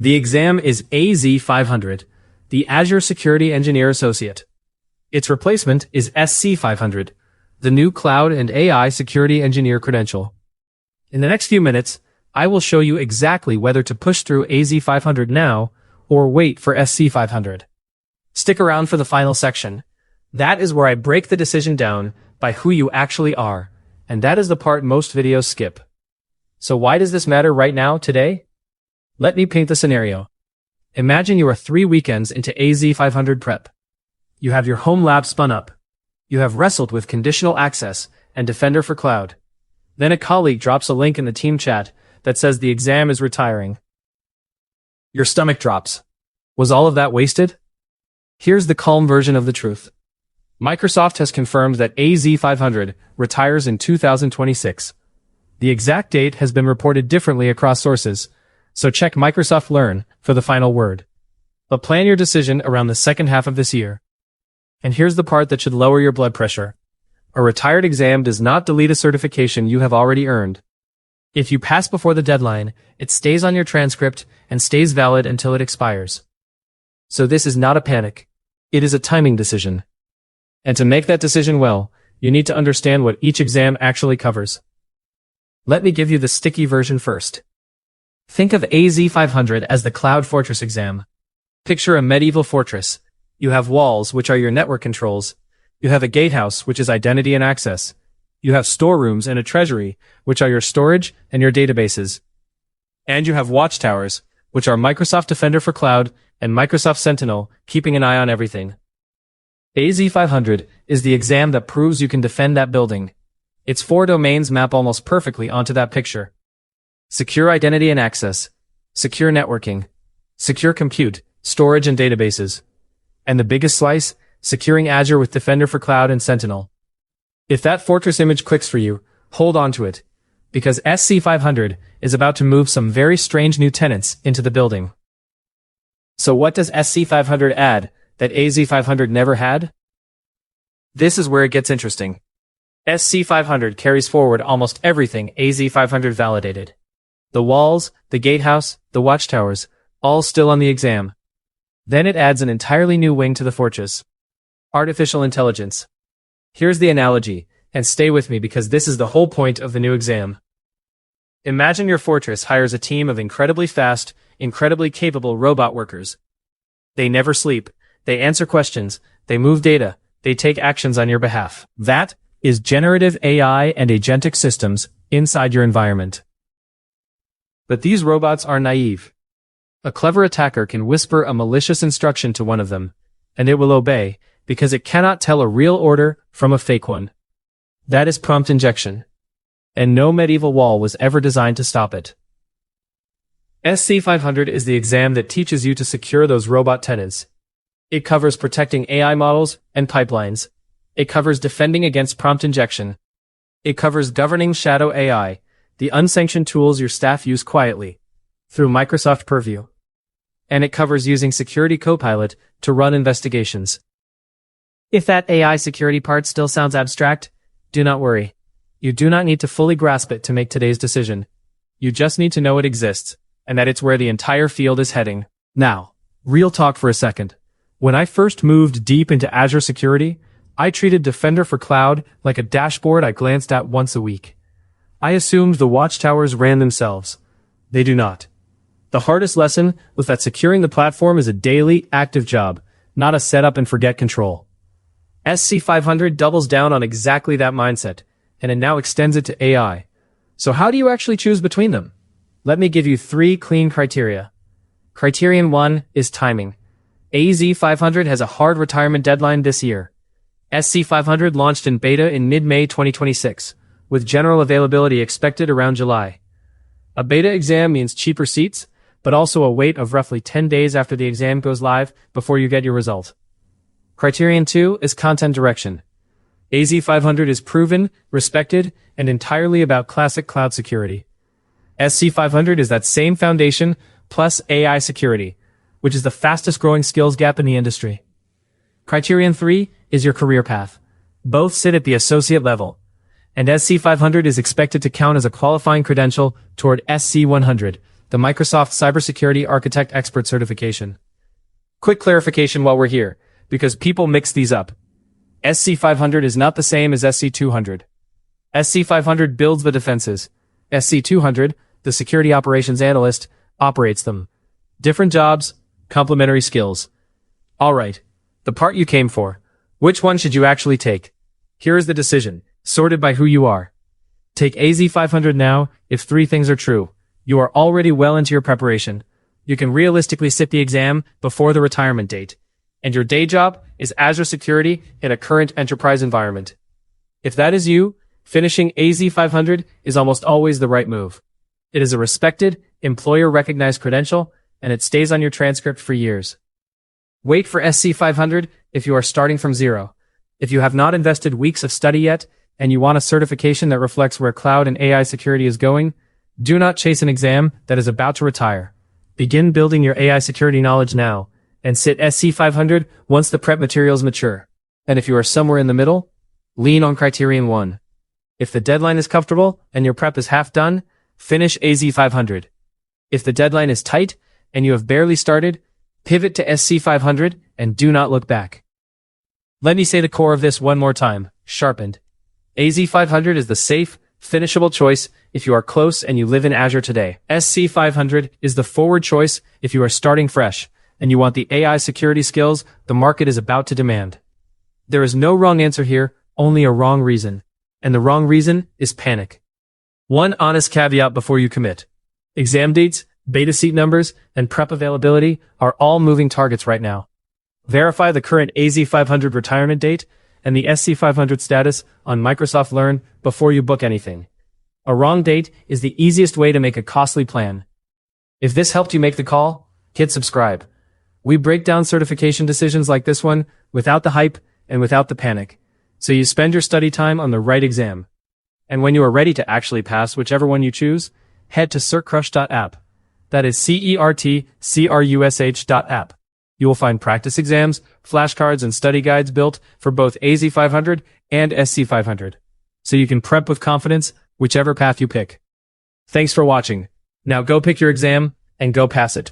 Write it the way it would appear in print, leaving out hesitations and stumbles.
The exam is AZ-500, the Azure Security Engineer Associate. Its replacement is SC-500, the new Cloud and AI Security Engineer credential. In the next few minutes, I will show you exactly whether to push through AZ-500 now or wait for SC-500. Stick around for the final section. That is where I break the decision down by who you actually are, and that is the part most videos skip. So why does this matter right now, today? Let me paint the scenario. Imagine you are 3 weekends into AZ-500 prep. You have your home lab spun up. You have wrestled with conditional access and Defender for Cloud. Then a colleague drops a link in the team chat that says the exam is retiring. Your stomach drops. Was all of that wasted? Here's the calm version of the truth. Microsoft has confirmed that AZ-500 retires in 2026. The exact date has been reported differently across sources, so check Microsoft Learn for the final word. But plan your decision around the second half of this year. And here's the part that should lower your blood pressure. A retired exam does not delete a certification you have already earned. If you pass before the deadline, it stays on your transcript and stays valid until it expires. So this is not a panic. It is a timing decision. And to make that decision well, you need to understand what each exam actually covers. Let me give you the sticky version first. Think of AZ-500 as the Cloud Fortress exam. Picture a medieval fortress. You have walls, which are your network controls. You have a gatehouse, which is identity and access. You have storerooms and a treasury, which are your storage and your databases. And you have watchtowers, which are Microsoft Defender for Cloud and Microsoft Sentinel, keeping an eye on everything. AZ-500 is the exam that proves you can defend that building. Its 4 domains map almost perfectly onto that picture. Secure identity and access, secure networking, secure compute, storage and databases. And the biggest slice, securing Azure with Defender for Cloud and Sentinel. If that fortress image clicks for you, hold on to it, because SC-500 is about to move some very strange new tenants into the building. So what does SC-500 add that AZ-500 never had? This is where it gets interesting. SC-500 carries forward almost everything AZ-500 validated. The walls, the gatehouse, the watchtowers, all still on the exam. Then it adds an entirely new wing to the fortress. Artificial intelligence. Here's the analogy, and stay with me because this is the whole point of the new exam. Imagine your fortress hires a team of incredibly fast, incredibly capable robot workers. They never sleep, they answer questions, they move data, they take actions on your behalf. That is generative AI and agentic systems inside your environment. But these robots are naive. A clever attacker can whisper a malicious instruction to one of them, and it will obey, because it cannot tell a real order from a fake one. That is prompt injection. And no medieval wall was ever designed to stop it. SC-500 is the exam that teaches you to secure those robot tenants. It covers protecting AI models and pipelines. It covers defending against prompt injection. It covers governing shadow AI, the unsanctioned tools your staff use quietly, through Microsoft Purview. And it covers using Security Copilot to run investigations. If that AI security part still sounds abstract, do not worry. You do not need to fully grasp it to make today's decision. You just need to know it exists, and that it's where the entire field is heading. Now, real talk for a second. When I first moved deep into Azure Security, I treated Defender for Cloud like a dashboard I glanced at once a week. I assumed the watchtowers ran themselves. They do not. The hardest lesson was that securing the platform is a daily, active job, not a set up and forget control. SC-500 doubles down on exactly that mindset, and it now extends it to AI. So how do you actually choose between them? Let me give you 3 clean criteria. Criterion 1 is timing. AZ-500 has a hard retirement deadline this year. SC-500 launched in beta in mid-May 2026, with general availability expected around July. A beta exam means cheaper seats, but also a wait of roughly 10 days after the exam goes live before you get your result. Criterion 2 is content direction. AZ-500 is proven, respected, and entirely about classic cloud security. SC-500 is that same foundation plus AI security, which is the fastest growing skills gap in the industry. Criterion 3 is your career path. Both sit at the associate level, and SC-500 is expected to count as a qualifying credential toward SC-100, the Microsoft Cybersecurity Architect Expert Certification. Quick clarification while we're here, because people mix these up. SC-500 is not the same as SC-200. SC-500 builds the defenses. SC-200, the Security Operations Analyst, operates them. Different jobs, complementary skills. Alright, the part you came for. Which one should you actually take? Here is the decision, sorted by who you are. Take AZ-500 now, if three things are true. You are already well into your preparation. You can realistically sit the exam before the retirement date. And your day job is Azure Security in a current enterprise environment. If that is you, finishing AZ-500 is almost always the right move. It is a respected, employer-recognized credential, and it stays on your transcript for years. Wait for SC-500 if you are starting from zero. If you have not invested weeks of study yet, and you want a certification that reflects where cloud and AI security is going, do not chase an exam that is about to retire. Begin building your AI security knowledge now, and sit SC-500 once the prep materials mature. And if you are somewhere in the middle, lean on Criterion 1. If the deadline is comfortable and your prep is half done, finish AZ-500. If the deadline is tight and you have barely started, pivot to SC-500 and do not look back. Let me say the core of this one more time, sharpened. AZ-500 is the safe, finishable choice if you are close and you live in Azure today. SC-500 is the forward choice if you are starting fresh and you want the AI security skills the market is about to demand. There is no wrong answer here, only a wrong reason. And the wrong reason is panic. One honest caveat before you commit. Exam dates, beta seat numbers, and prep availability are all moving targets right now. Verify the current AZ-500 retirement date and the SC-500 status on Microsoft Learn before you book anything. A wrong date is the easiest way to make a costly plan. If this helped you make the call, hit subscribe. We break down certification decisions like this one without the hype and without the panic, so you spend your study time on the right exam. And when you are ready to actually pass whichever one you choose, head to CertCrush.app. That is CertCrush.app. You will find practice exams, flashcards, and study guides built for both AZ-500 and SC-500, so you can prep with confidence whichever path you pick. Thanks for watching. Now go pick your exam and go pass it.